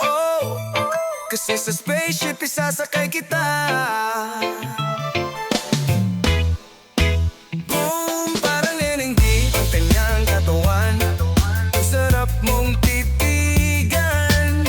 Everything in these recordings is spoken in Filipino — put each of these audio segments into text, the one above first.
Oh, kasi sa spaceship isasakay kita. Boom, parang nenengdi ang kanyang katawan. Ang sarap mong titigan.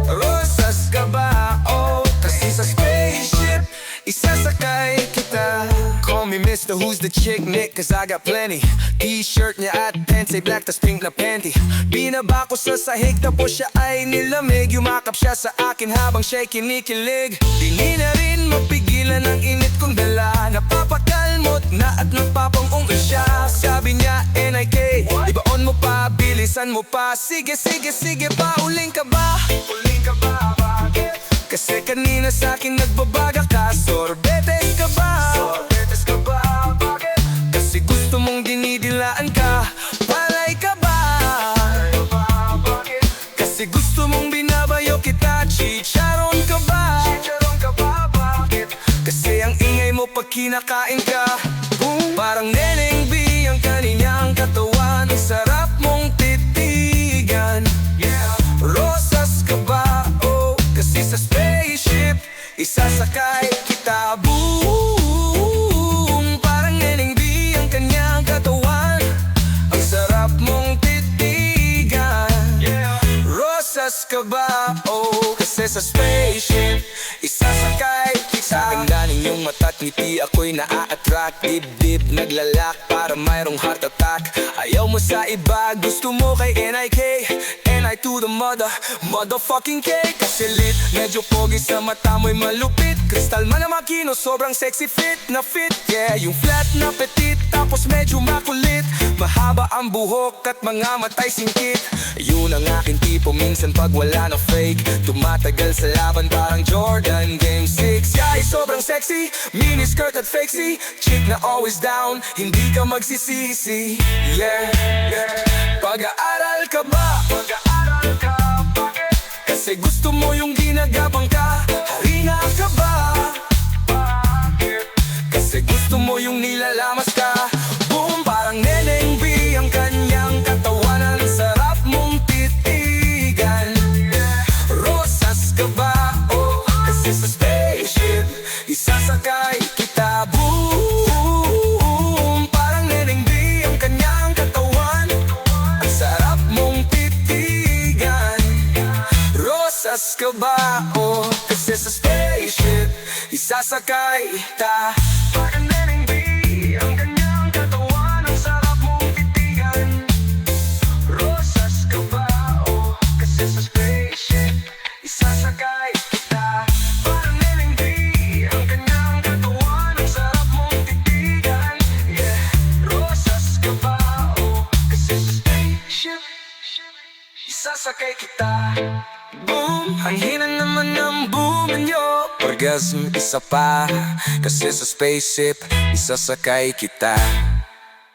Rosas ka ba? Oh, kasi sa spaceship isasakay kita. Call me Mr. Who's the Chick Nick, cause I got plenty. T-shirt niya at pants ay black tas pink na panty. Binaba ko sa sahig tapos siya ay nilamig. Yumakap siya sa akin habang siya'y kinikilig. Di na rin mapigilan ang init kong dala. Napapakalmot na at napapangungol siya. Sabi niya NIK, ibaon mo pa, bilisan mo pa. Sige, sige, sige, pauling ka ba? Uling ka ba? Bakit? Kasi kanina sa'kin nagbabaga ka. Sorbetes ka ba? Sorbetes ka ba? Bakit? Kasi gusto mong dinidilaan ka. Palay ka ba? Palay ka ba? Bakit? Kasi gusto mong binabayo kita. Chicharon ka ba? Chicharon ka ba? Bakit? Kasi ang ingay mo pag kinakain ka. Boom! Parang Neneng B ang kaninyang katawan. Ang sarap mong titigan. Yeah! Rosas ka ba? Oh, kasi sa spaceship isasakay kita. Boom! Parang Neneng B ang kanyang katawan. Ang sarap mong titigan. Yeah. Rosas ka ba? Oh, kasi sa spaceship isasakay kita. Sa ganda ninyong mata't ngiti ako'y naa-attract. Dib-dib naglalak para mayroong heart attack. Ayaw mo sa iba, gusto mo kay NIK. NI to the motherfucking K. Kasi lit, medyo pogi sa mata mo'y malupit. Kristal man na makino, sobrang sexy fit na fit. Yeah, yung flat na petit, tapos medyo makulit. Mahaba ang buhok at mga matay singkit. Yun ang aking tipo, minsan pag wala na fake. Tumatagal sa laban parang Jordan Game 6. Yeah, ay sobrang sexy, mini skirt at fakesy. Chick na always down, hindi ka magsisisi. Yeah, yeah. Pag-aaral ka ba? Pag-aaral ka, bakit? Kasi gusto mo yung ginagabang ka. Harina ka ba? Bakit? Kasi gusto mo yung nilalamas ka. Boom, parang Neneng B ang kanyang katawan. Ang sarap mong titigan. Rosas ka ba? Oh, kasi sa spaceship isasakay kita. Boom, parang Neneng B ang kanyang katawan. Ang sarap mong titigan. Rosas ka ba? Oh, kasi sa spaceship isasakay kita. Parang Neneng B ang kanyang katawan. Ang sarap mong titigan. Rosas ka ba? Oh, kasi sa spaceship isasakay kita. Parang Neneng B ang kanyang katawan. Ang sarap mong titigan. Yeah, rosas ka ba? Oh, kasi sa spaceship isasakay kita. Boom, ang hina naman ng boom nyo. Orgasm isa pa, kasi sa spaceship isasakay kita.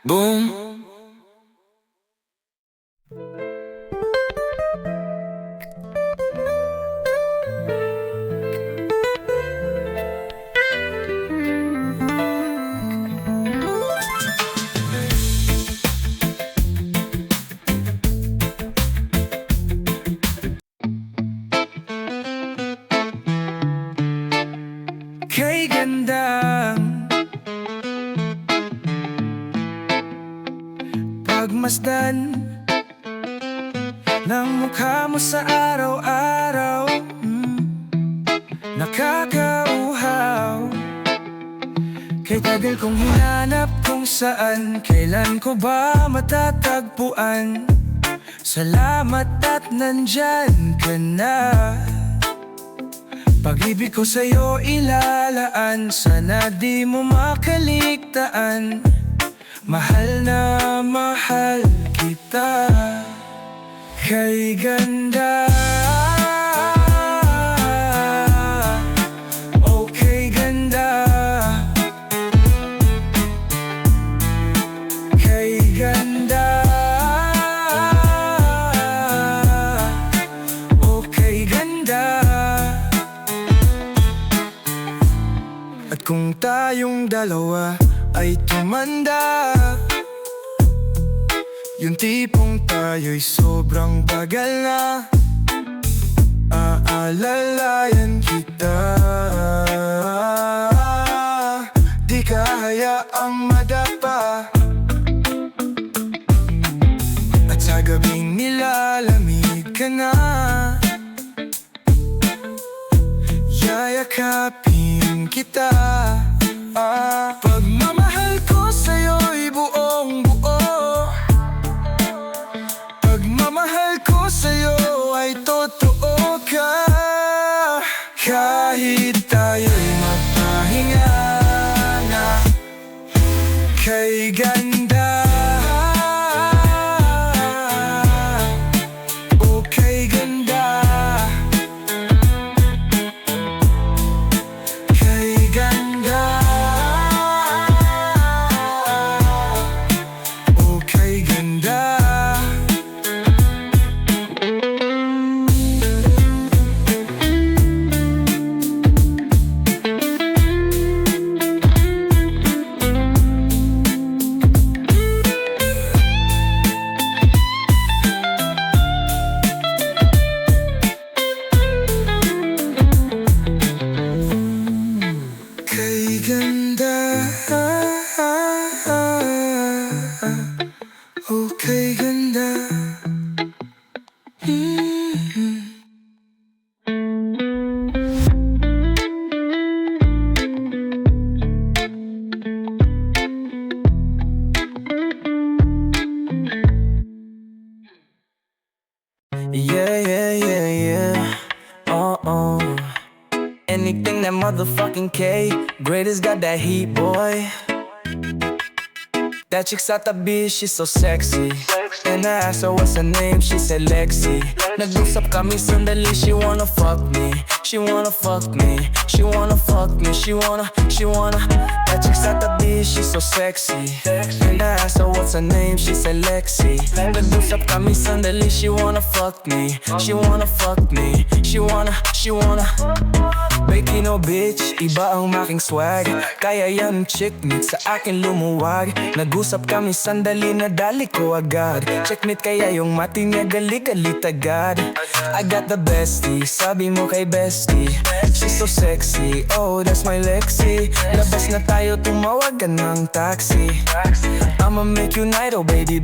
Boom. Kay gandang pagmasdan ng mukha mo sa araw-araw. Nakakauhaw. Kay tagal kong hinanap kung saan, kailan ko ba matatagpuan. Salamat at nandyan ka na. Pag-ibig ko sa'yo ilalaan, sana di mo makaligtaan. Mahal na mahal kita. Kay ganda, oh kay ganda. Kay ganda, oh kay ganda. At kung tayong dalawa ay tumanda, yung tipong tayo'y sobrang tagal na, Alalayan kita, di ka hayaang madapa. At sa gabing nilalamig ka na, yayakapin kita. Pagmamahal ko sa'yo'y buong buo. Pagmamahal ko sa'yo ay totoo ka. Kahit tayo'y magpahinga na kay ganda, o kay ganda, kay ganda, o kay ganda. Kay ganda, oh kay ganda. Yeah, yeah, yeah, yeah. Oh. Anything that motherfucking K. Greatest got that heat, boy. That chick sa tabi, she's so sexy. And I asked her what's her name, she said Lexi. Nag-usap kami sandali, she wanna fuck me. She wanna fuck me. She wanna fuck me. She wanna. That chick sa tabi, she's so sexy. And I asked her what's her name, she said Lexi. Nag-usap kami sandali, she wanna fuck me. She wanna fuck me. She wanna. Bakey no bitch, iba ang making swag. Kaya yan chickmate sa akin lumuwag. Nag-usap kami sandali, nadali ko agad. Checkmate kaya yung mati niya gali-galit agad. I got the bestie, sabi mo kay bestie. She's so sexy, oh that's my Lexi. Labas na tayo, tumawag ka ng taxi. I'ma make you night, oh baby.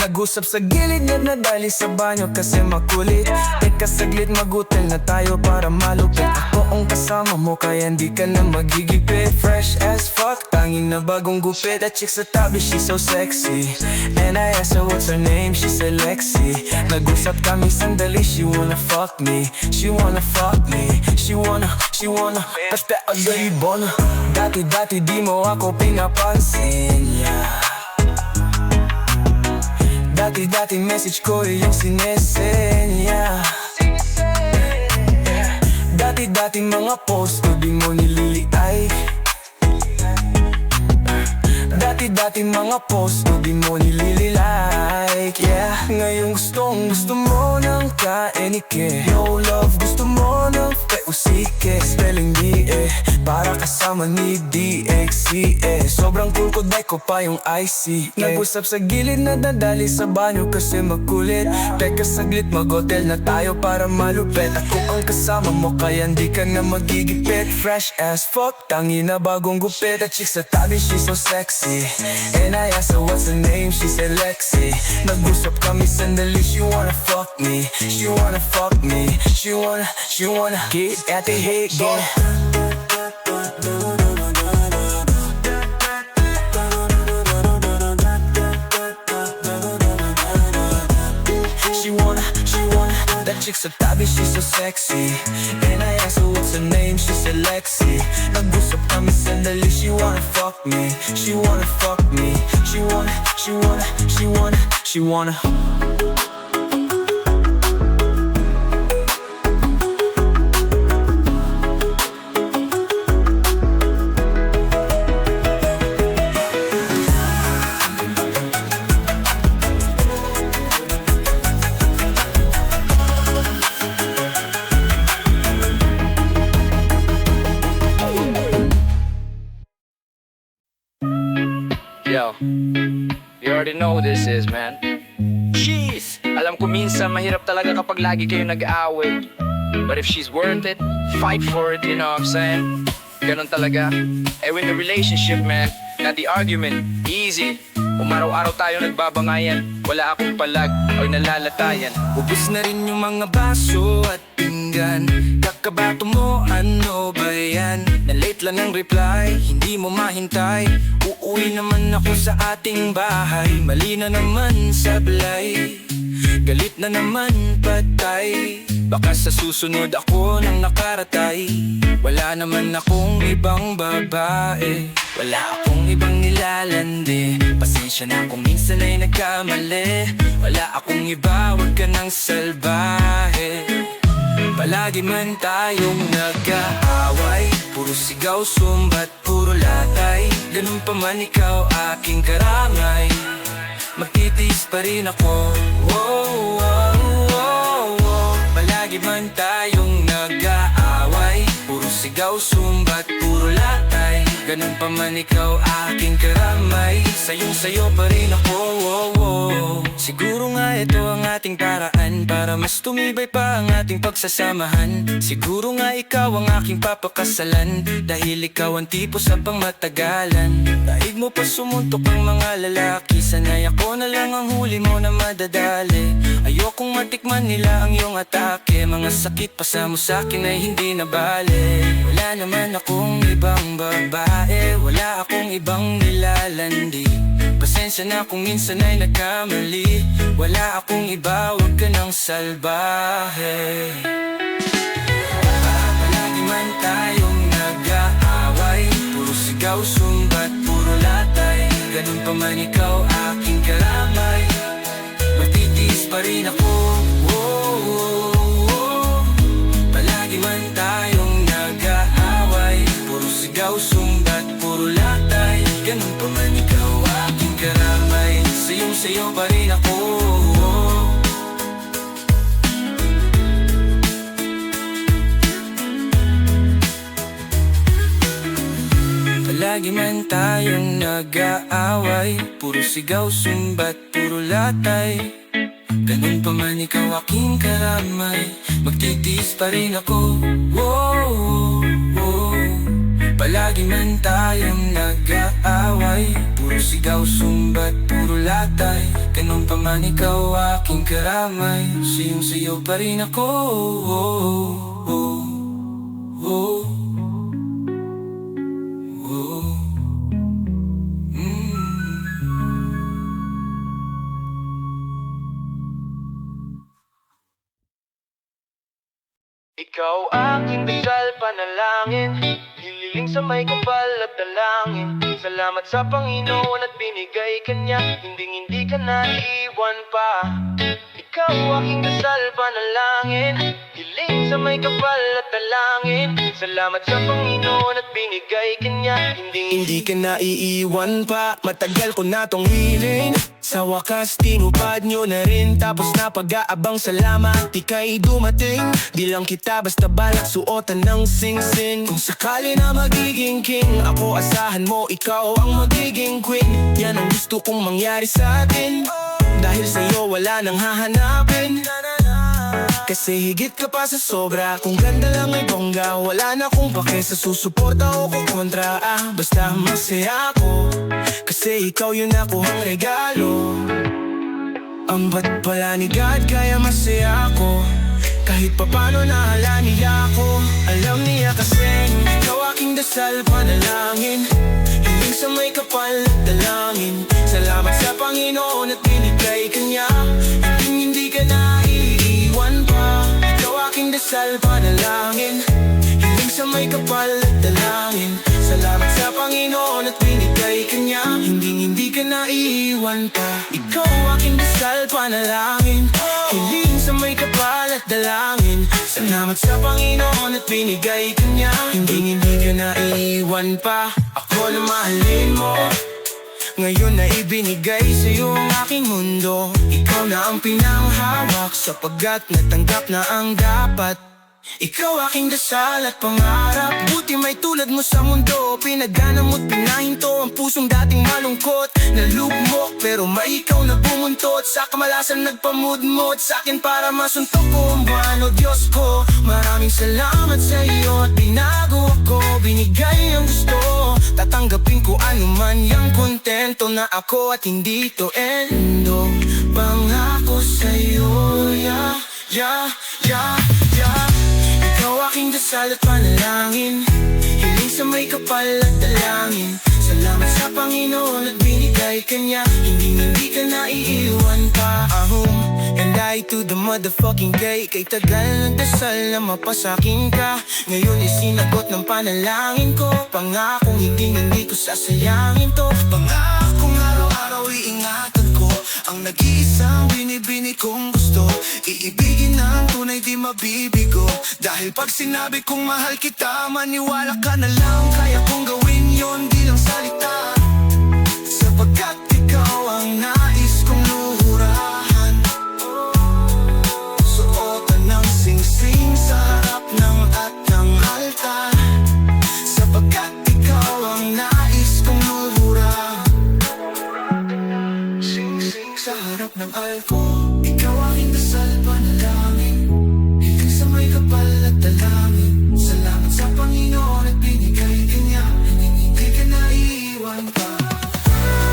Nag-usap sa gilid na nadali sa banyo kasi makulit. Teka saglit, mag-hotel na tayo para malupit. Ako ang kasama mo kaya hindi ka na magigipit. Fresh as fuck, tanging na bagong gupit. That chick sa tabi, she's so sexy. And I asked her what's her name, she said Lexi. Nag-usap kami sandali, she wanna fuck me. She wanna fuck me. She wanna. That's that ugly bona. Dati di mo ako pinapansin, yeah. Dati message ko yung sinesenya. Dati mga post ko di mo nililike. Dati mga post ko di mo nililike, yeah. Ngayon gusto mo ng kaenike. No love, gusto mo ng peusike. Spelling D-E, para kasama ni DXCE. Sobrang cool ko, dahil ko pa yung IC. Nag-usap sa gilid na dadali sa banyo kasi makulit. Teka saglit, mag-hotel na tayo para malupit. Ako ang kasama mo kaya hindi ka na magigipit. Fresh as fuck, tangi na bagong gupit. At chick sa tabi, she's so sexy. And I asked her what's her name, she said Lexi. Nag-usap kami sandali, she wanna fuck me. She wanna fuck me. She wanna get at the head game. That chick sa tabi, she's so sexy. And I asked her what's her name, she said Lexi. Nag-usap kami sandali, she wanna fuck me. She wanna fuck me. She wanna. Yo, you already know who this is, man. Jeez! Alam ko minsan mahirap talaga kapag lagi kayo nag-aaway. But if she's worth it, fight for it, you know what I'm saying? Ganon talaga. When the relationship, man, not the argument, easy. Kung araw-araw tayo nagbabangayan, wala akong palag o nalalatayan. Ubus na rin yung mga baso at pinggan. Kakabato mo, ano ba yan? Na-late lang ang reply, hindi mo mahintay. Uuwi naman ako sa ating bahay. Mali na naman sablay, galit na naman patay. Baka sa susunod ako nang nakaratay. Wala naman akong ibang babae, wala akong ibang nilalandi. Pasensya na kung minsan ay nagkamali. Wala akong iba, wag ka nang salbahe. Palagi man tayong nag-aaway, puro sigaw, sumbat, puro latay. Ganun pa man ikaw aking karangay, magtitiis pa rin ako. Wow, wow, wow, wow. Palagi man tayong nag-aaway, puro sigaw, sumbat, puro latay. Ganun pa man ikaw aking karamay, sayong-sayo pa rin ako. Wow, wow. Siguro nga ito ang ating paraan para mas tumibay pa ang ating pagsasamahan. Siguro nga ikaw ang aking papakasalan, dahil ikaw ang tipo sa pangmatagalan. Daig mo pa sumuntok ang mga lalaki, sanay ako na lang ang huli mo na madadali. Ayokong matikman nila ang iyong atake, mga sakit pa sa mo sa'kin ay hindi na bale. Wala naman akong ibang babae, wala akong ibang nilalandi. Pasensya na kung minsan ay nagkamali. Wala akong iba, wag ka nang salbahe. Palagi man tayong nag-aaway, puro sigaw, sumbat, puro latay. Ganun pa man ikaw aking karamay, matitiis pa rin ako. Oh, oh, oh. Palagi man tayong nag-aaway, puro sigaw, sumbat, puro latay. Ganun pa man ikaw aking karamay, sayong-sayo pa rin ako. Palagi man tayong nag-aaway, puro sigaw, sumbat, puro latay. Ganun pa man ikaw aking karamay, magtitiis pa rin ako. Wow, wow. Palagi man tayong nag-aaway, puro sigaw, sumbat, puro latay. Ganun pa man ikaw aking karamay, sayong-sayo pa rin ako. Oh, oh, oh. Ikaw aking dasal panalangin, hililing sa may kapal at dalangin. Salamat sa Panginoon at binigay ka niya, hindi ka naiwan pa. Ikaw aking dasal panalangin, hiling sa may kapal at dalangin. Salamat sa Panginoon at binigay ka niya, Hindi ka naiiwan pa, matagal ko na tong hiling. Sa wakas tinupad nyo na rin, tapos na pag-aabang. Salamat ika'y dumating, di lang kita basta balak suotan ng sing-sing. Kung sakali na magiging king ako, asahan mo ikaw ang magiging queen. Yan ang gusto kong mangyari sa atin, dahil sa'yo wala nang hahanapin. Kasi higit ka pa sa sobra, kung ganda lang ay bongga. Wala na kung pake sa susuporta o kontra, basta masaya ako, kasi ikaw yun nakuhang regalo. Ang ba't pala ni God kaya masaya ako, kahit papano nahala niya ako. Alam niya kasi ikaw aking dasal panalangin, hiling sa may kapal at dalangin. Salamat sa Panginoon at binigay ka niya, hindi ka naiiwan pa. Ikaw aking dasal panalangin, hiling sa may kapal at dalangin. Salamat sa Panginoon at binigay ka niya, hindi ka naiiwan pa. Ikaw aking dasal panalangin, hiling sa may kapal at dalangin. Salamat sa Panginoon at binigay ka niya, hindi ka naiiwan pa. Ako na mahalin mo, ngayon na ibinigay sa'yo ang aking mundo. Ikaw na ang pinanghawak, sapagkat natanggap na ang dapat. Ikaw aking dasal at pangarap, buti may tulad mo sa mundo. Pinagana mo't pinahinto ang pusong dating malungkot. Nalugmok pero may ikaw na bumuntot, sa kamalasan nagpamudmot sa'kin para masuntok ko ang buwan. O Diyos ko, Maraming salamat sa iyo at binago ako. Binigay ang gusto, tatanggapin ko anuman yang kontento na ako at hindi to endo. Pangako sa'yo, yeah, yeah, yeah, yeah. Ikaw aking dasal at panalangin, hiling sa may kapal at dalangin. Salamat sa Panginoon at binigay ka niya, hindi ka naiiwan pa. And I to the motherfucking K. Kay tagal nagdasal na mapasakin ka, ngayon isinagot ng panalangin ko. Pangakong hindi ko sasayangin to. Pangakong araw-araw iingatan ko ang nag-iisang binibini kong gusto. Iibigin ng tunay di mabibigo, dahil pag sinabi kong mahal kita, maniwala ka na lang. Kaya kong gawin yon di lang salita, sapagkat ikaw ang nais kong luhurahan. Suotan ng sing-sing sa harap ng at ng altar, sapagkat ikaw ang nais kong luhurahan. Sing-sing sa harap ng alko, ikaw aking dasal panalangin, hiling sa may kapal at dalangin. Salamat sa Panginoon at binigay ka niya, hindi ka naiiwan pa.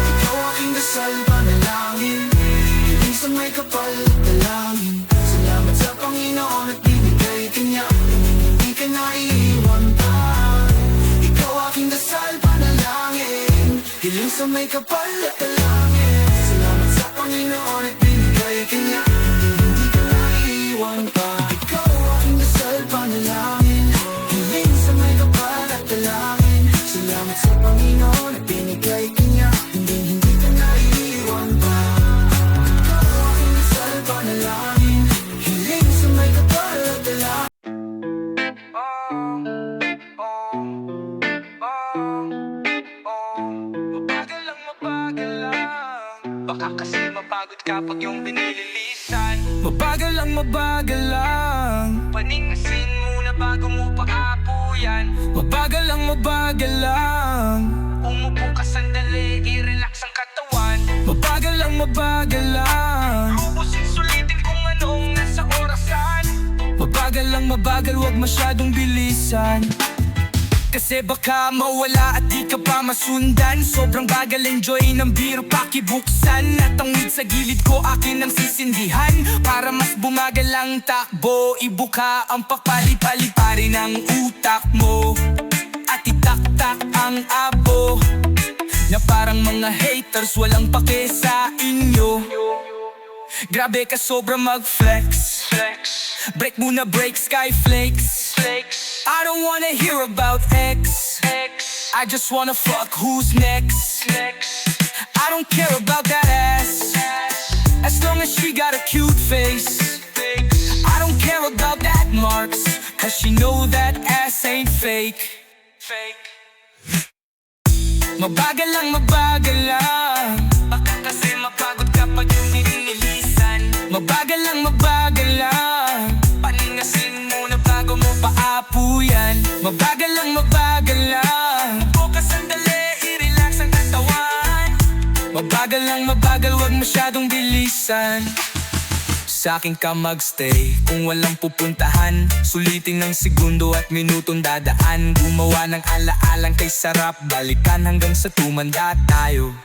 Ikaw aking dasal panalangin, hiling sa may kapal at dalangin. Salamat sa Panginoon at binigay ka niya, hindi ka naiiwan pa. Ikaw aking dasal panalangin, hiling sa may kapal at dalangin. Salamat sa Panginoon at binigay ka niya, hindi ka naiiwan pa. Ikaw aking dasal panalangin, hiling sa may kapal at dalangin. Salamat sa Panginoon at binigay ka niya, hindi ka naiiwan pa. Ikaw aking dasal panalangin, hiling sa may kapal at dalangin. Mabagal lang, mabagal lang. Baka kasi mapagod kapag yung binililisan. Mabagal lang, mabagal lang. Paningasin muna bago mo paapuyan. Mabagal lang, mabagal lang. Umupo ka sandali, i-relax ang katawan. Mabagal lang, mabagal lang. Lubusin sulitin kung anong nasa orasan. Mabagal lang, mabagal, wag masyadong bilisan. Kasi baka mawala at di ka pa masundan. Sobrang bagal, enjoy ng biro pakibuksan. At ang weed sa gilid ko akin ang sisindihan, para mas bumagal ang takbo. Ibuka ang papali-pali-pari ng utak mo, at itaktak ang abo, na parang mga haters walang pake sa inyo. Grabe ka sobra mag-flex, break muna, break skyflakes. I don't wanna hear about X. I just wanna fuck who's next. I don't care about that ass, as long as she got a cute face. I don't care about that marks, cause she know that ass ain't fake. Mabagal lang, mabagal lang. Baka kasi mapagod kapag yung nililisan. Mabagal lang, mabagal lang. Paningasin muna bago mo paapuyan. Mabagal lang, mabagal lang. Upo ka sandali, i-relax ang katawan. Mabagal lang, mabagal, wag masyadong bilisan. Sa'kin ka magstay kung walang pupuntahan. Sulitin ng segundo at minutong dadaan. Gumawa ng alaalang kay sarap balikan hanggang sa tumanda tayo.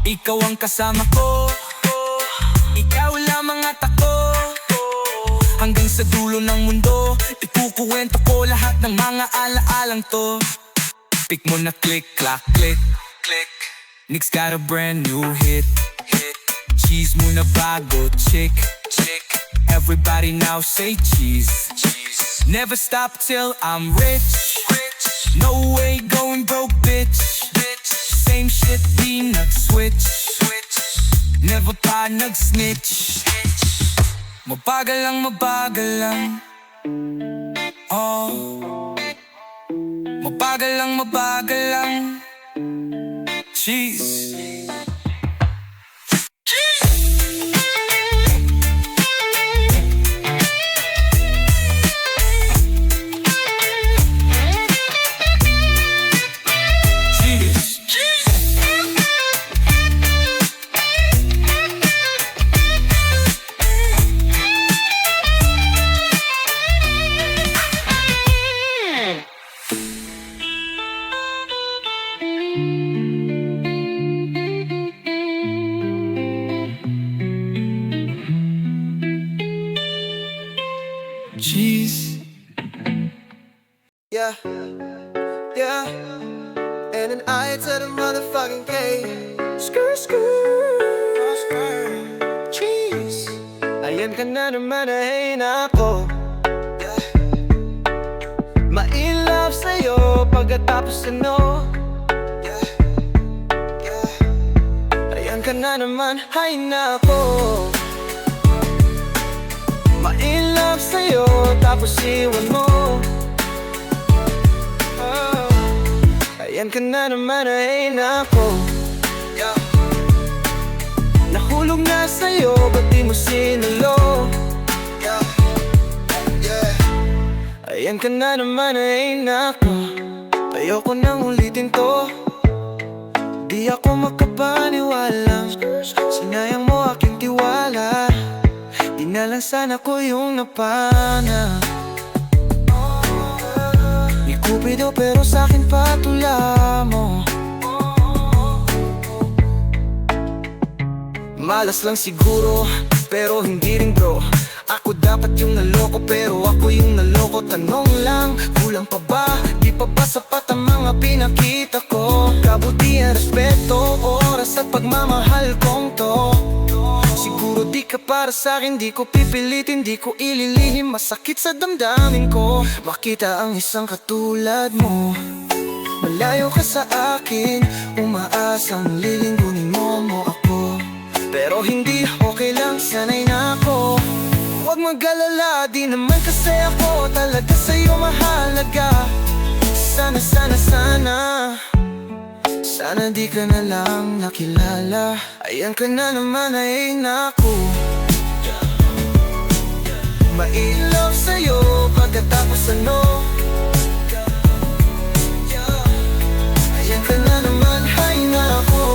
Ikaw ang kasama ko, ikaw lamang at ako. Hanggang sa dulo ng mundo, ikukuwento ko lahat ng mga alaalang to. Pick mo na click, clack, click. Nick's got a brand new hit. Cheese muna bago, chick. Everybody now say cheese. Never stop till I'm rich. No way going broke, bitch. Same shit, di nag-switch. Never pa nag-snitch. Mabagal lang, mabagal lang. Oh, mabagal lang, mabagal lang. Cheese. Cheese. Yeah, yeah. And an I to the motherfucking K. Skirt, skirt. Cheese. Ayan ka na naman, ay nako. Yeah. Ma-in love sa'yo pagkatapos ano. Yeah, yeah. Ayan ka na naman, ay nako. Ma-in love sa'yo tapos iwan mo. Ayan ka na naman, ay nako. Yeah. Nahulog na sa'yo, ba't di mo sinalo? Yeah. Yeah. Ayan ka na naman, ay nako. Ayoko nang ulitin to. Di ako makapaniwala. Sinayang mo aking tiwala. Di na lang sana ko yung napana. Cupido pero sa'kin patula mo. Malas lang siguro, pero hindi rin bro. Ako dapat yung naloko, pero ako yung naloko. Tanong lang, kulang pa ba? Di pa ba sapat ang mga pinakita ko? Kabutihan, respeto, oras at pagmamahal kong to. Siguro di ka para sa'kin, di ko pipilitin, di ko ililihim. Masakit sa damdamin ko makita ang isang katulad mo. Malayo ka sa akin, umaasang lilingkunin mo ako. Pero hindi okay lang, sanay na ako. Huwag mag-alala, di naman kasi ako talaga sa'yo mahalaga. Sana, sana, sana sana di ka na lang nakilala. Ayan ka na naman, ay naku. Ma-in love sa'yo pagkatapos ano. Ayan ka na naman, ay naku.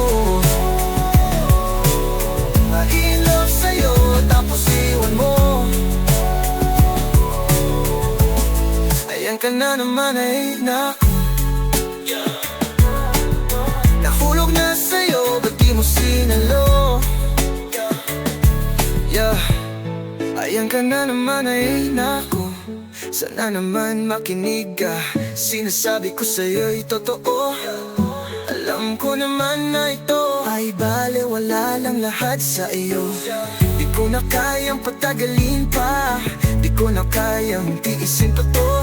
Ma-in love sa'yo tapos iwan mo. Ayan ka na naman, ay naku. Nahulog na sa'yo, ba't di mo sinalo? Yeah. Ayan ka na naman, ay naku. Sana naman makinig ka. Sinasabi ko sa'yo'y totoo. Alam ko naman na ito ay balewala lang lahat sa iyo. Di ko na kayang patagalin pa. Di ko na kayang tiisin pa to.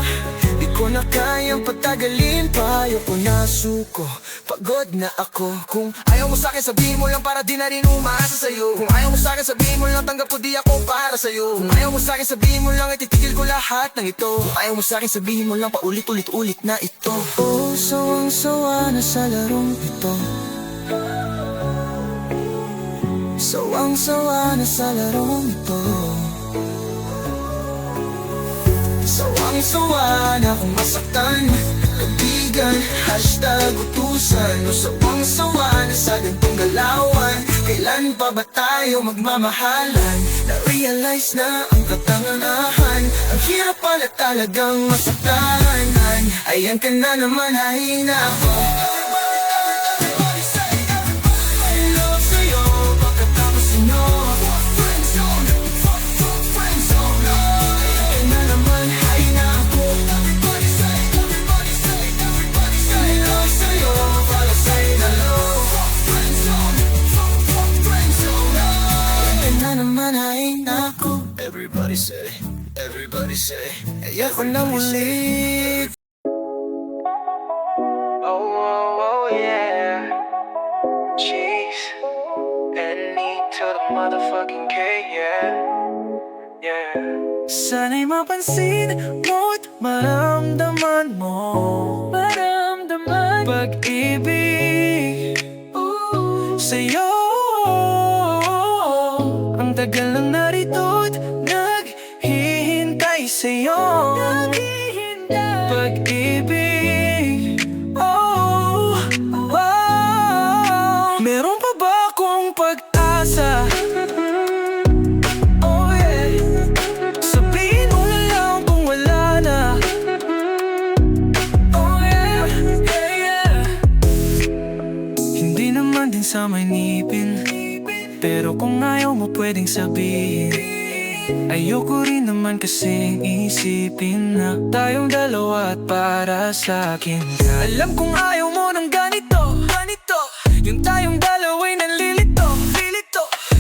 Di ko na kayang patagalin pa. Ayoko na suko, pagod na ako. Kung ayaw mo sa'kin, sabihin mo lang para di na rin umaasa sa'yo. Kung ayaw mo sa'kin, sabihin mo lang tanggap ko di ako para sa'yo. Kung ayaw mo sa'kin, sabihin mo lang ititigil ko lahat ng ito. Kung ayaw mo sa'kin, sabihin mo lang paulit-ulit-ulit na ito. Oh, sawang-sawa na sa larong ito. Sawang-sawa na sa larong ito. Sawang-sawa na kung masaktan. Kaibigan, hashtag utusan. O sawang-sawa na sa gantong galawan. Kailan pa ba tayo magmamahalan? Na-realize na ang katangahan. Ang hirap pala talagang masaktan. Ayan ka na naman, ay nako. Everybody say, ayan ko na ulit. Oh, yeah. Cheese. And E to the motherfucking K, yeah. Yeah. Sana'y mapansin mo't maramdaman mo. Maramdaman pag-ibig sa'yo. Ang tagal lang narito't naghihintay sa'yo. Pag-ibig, oh, oh. Meron pa ba akong pag-asa? Oh yeah. Sabihin mo na lang kung wala na. Oh yeah, yeah, yeah. Hindi naman din sa may ngipin, pero kung ayaw mo pwedeng sabihin. Ayoko rin naman kasing isipin na tayong dalawa at para sa akin ka. Alam kong ayaw mo ng ganito yung tayong dalawa'y nalilito,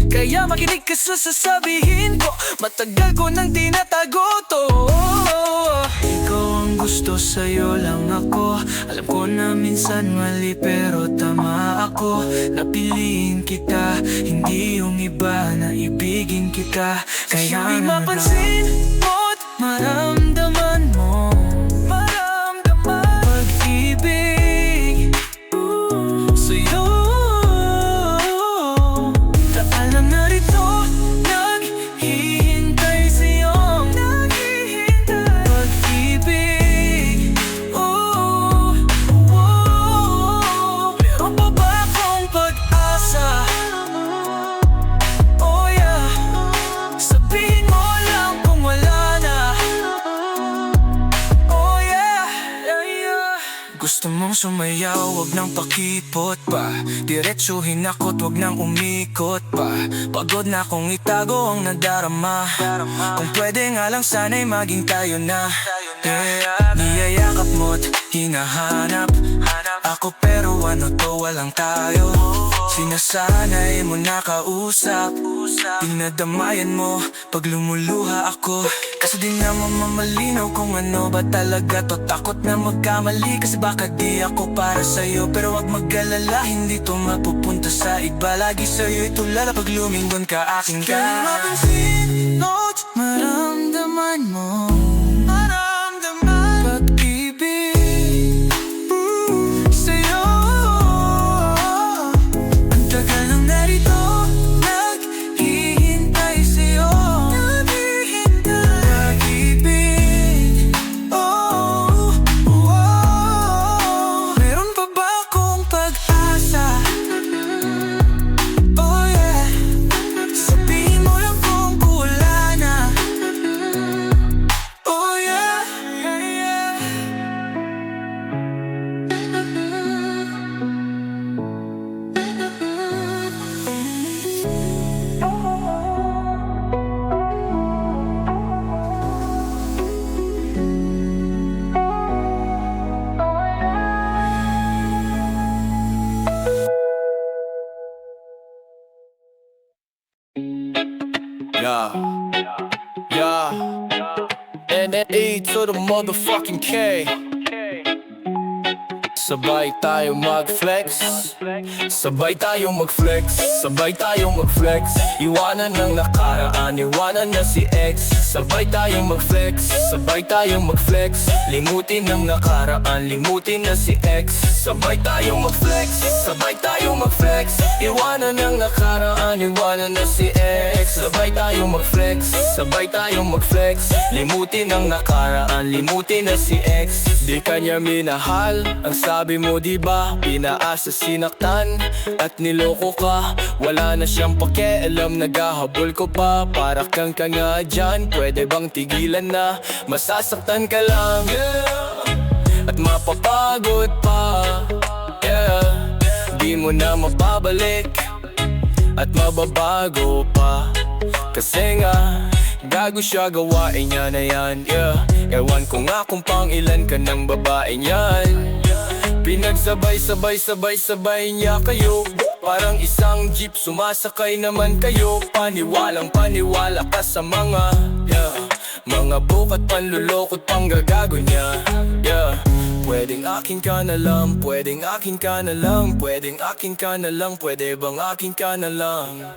kaya makinig ka sa sasabihin ko. Matagal ko nang tinatago to. Ikaw ang gusto, sa'yo lang ako. Alam ko na minsan mali pero tama ako. Napiliin kita, hindi yung iba na ibigin kita. Kaya mapansin mo't maramdaman mo pag-ibig sa'yo. Alam na rito, naghihintay sa'yo pag-ibig. Meron pa ba akong pag-asa? Oh yeah, sabihin mo lang kung wala na. Oh yeah, gusto mong sumayaw, wag nang pakipot pa. Diretsuhin ako't wag nang umikot pa. Pagod na kong itago ang nadarama. Kung pwede nga lang sana'y maging tayo na. Niyayakap mo't hinahanap ako pero ano to, walang tayo. Sinasanay mo nakausap, dinadamayan mo pag lumuluha ako. Kasi di naman mamalinaw kung ano ba talaga to. Takot na magkamali kasi baka di ako para sa'yo. Pero wag mag-alala, hindi to mapupunta sa iba. Lagi sa'yo itulala pag lumingon ka, akin ka. Kaya mapansin, no't maramdaman mo pag-ibig sa'yo. Ang tagal nang narito, naghihintay sa'yo pag-ibig. Meron pa ba akong pag-asa? Oh yeah, sabihin mo lang kung wala na. Oh yeah, Yeah, N-A to the motherfucking K. Sabay tayo mag-flex, sabay tayo mag-flex, sabay tayo mag-flex. Iwanan ng nakaraan, iwanan na si ex. Sabay tayo mag-flex, sabay tayo mag-flex. Limutin ng nakaraan, limutin na si ex. Sabay tayo mag-flex, sabay tayo mag-flex. Iwanan ng nakaraan, iwanan na si ex. Sabay tayo mag-flex, sabay tayo mag-flex. Limutin ng nakaraan, limutin na si ex. Di kanya minahal, ang sabi mo diba, pinaasa, sinaktan at niloko ka. Wala na siyang pakialam, naghahabol ko pa. Para kang ka nga dyan, pwede bang tigilan na? Masasaktan ka lang, yeah, at mapapagod pa, yeah. Di mo na mababalik at mababago pa. Kasi nga, gago siya, gawain niya na yan, yeah. Ewan ko nga kung pang ilan ka ng babae niyan. Pinagsabay-sabay-sabay-sabay niya kayo. Parang isang jeep, sumasakay naman kayo. Paniwalang paniwala ka sa mga, yeah, mga bukat panlulokot pang gagago niya, yeah. Pwedeng akin ka na lang, pwedeng akin ka na lang, pwedeng akin ka na lang, pwede bang akin ka na lang?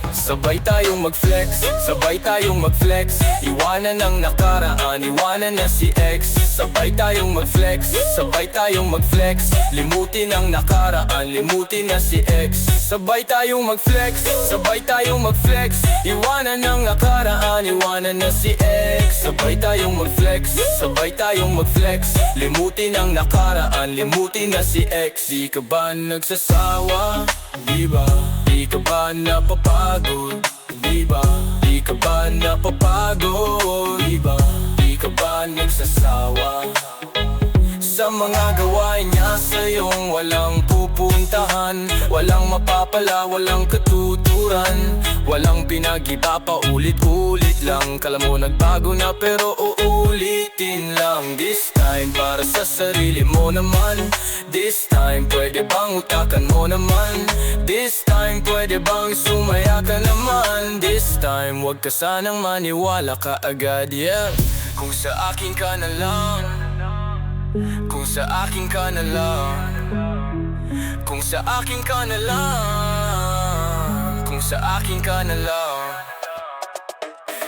Sabay tayong mag-flex, sabay tayong mag-flex. Iwanan ng nakaraan, iwanan na si ex. Sabay tayong mag-flex, sabay tayong mag-flex. Limutin ang nakaraan, limutin na si ex. Sabay tayong mag-flex, sabay tayong mag-flex. Iwanan ng nakaraan, iwanan na si ex. Sabay tayong mag-flex, sabay tayong mag-flex. Limutin ang nakaraan, limutin na si ex. Di ka ba nagsasawa? Di ba? Di ka ba napapagod? Di ba? Di ka ba napapagod? Di ba? Di ka ba nagsasawa sa mga gawain niya sa'yong walang pupuntahan, walang mapapala, walang katuturan? natuturan. Walang pinag-iba pa, ulit-ulit lang. Kala mo nagbago na pero uulitin lang. This time para sa sarili mo naman. This time pwede bang utakan mo naman. This time pwede bang sumaya ka naman. This time wag ka sanang maniwala ka agad, yeah. Kung sa akin ka na lang, kung sa akin ka na lang, kung sa akin ka na lang, kung sa akin ka na lang.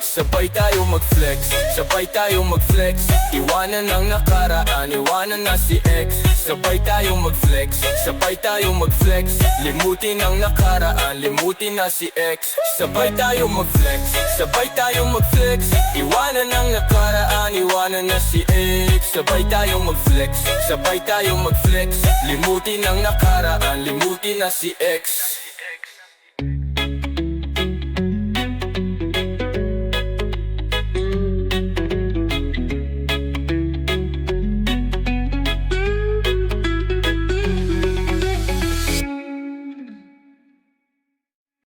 Sabay tayo mag-flex, sabay tayo mag-flex. Iwanan ang nakaraan, iwanan na si ex. Sabay tayo mag-flex, sabay tayo mag-flex. Limutin ang nakaraan, limutin na si ex. Sabay tayo mag-flex, sabay tayo mag-flex. Iwanan ang nakaraan, iwanan na si ex. Sabay tayo mag-flex, sabay tayo mag-flex. Limutin ang nakaraan, limutin na si ex.